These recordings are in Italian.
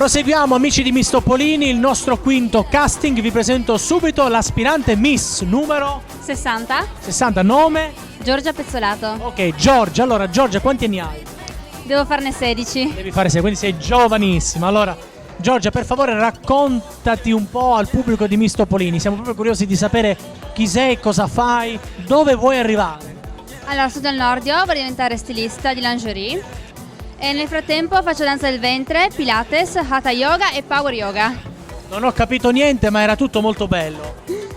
Proseguiamo amici di Miss Topolini, il nostro quinto casting. Vi presento subito l'aspirante Miss numero 60. Nome? Giorgia Pezzolato. Ok, Giorgia. Allora Giorgia, quanti anni hai? Devo farne 16. Devi fare 6, quindi sei giovanissima. Allora Giorgia, per favore raccontati un po' al pubblico di Miss Topolini. Siamo proprio curiosi di sapere chi sei, cosa fai, dove vuoi arrivare. Allora, studio al Nordio, vorrei diventare stilista di lingerie. E nel frattempo faccio danza del ventre, pilates, hatha yoga e power yoga. Non ho capito niente, ma era tutto molto bello.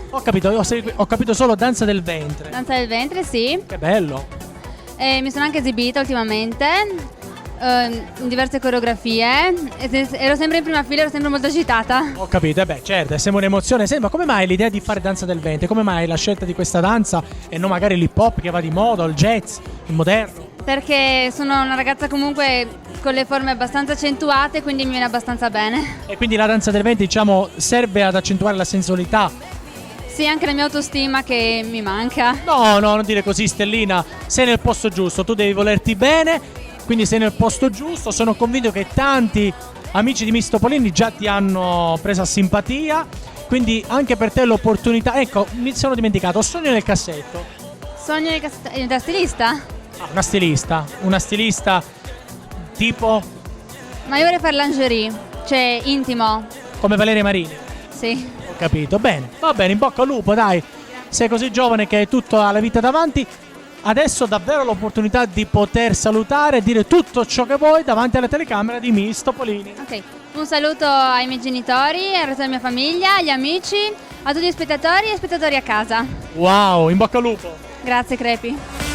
Ho capito solo danza del ventre. Danza del ventre, sì. Che bello. E mi sono anche esibita ultimamente in diverse coreografie. Ero sempre in prima fila, ero sempre molto agitata. Ho capito, certo, sembra un'emozione. Ma come mai l'idea di fare danza del ventre? Come mai la scelta di questa danza e non magari l'hip hop che va di moda, o il jazz, il moderno? Perché sono una ragazza comunque con le forme abbastanza accentuate, quindi mi viene abbastanza bene. E quindi la danza del ventre, diciamo, serve ad accentuare la sensualità. Sì, anche la mia autostima che mi manca. No, non dire così, Stellina. Sei nel posto giusto, tu devi volerti bene, quindi sei nel posto giusto. Sono convinto che tanti amici di Miss Topolini già ti hanno presa simpatia, quindi anche per te l'opportunità. Ecco, mi sono dimenticato, sogno nel cassetto. Sogno da stilista? Una stilista tipo Ma io vorrei fare lingerie, cioè intimo. come Valeria Marini. Sì. Ho capito, bene, va bene, in bocca al lupo, dai. Sei così giovane che hai tutta la vita davanti. Adesso davvero l'opportunità di poter salutare e dire tutto ciò che vuoi davanti alla telecamera di Miss Topolini. Ok, un saluto ai miei genitori, al resto della mia famiglia, agli amici, a tutti gli spettatori e spettatori a casa. Wow, in bocca al lupo. Grazie Crepi.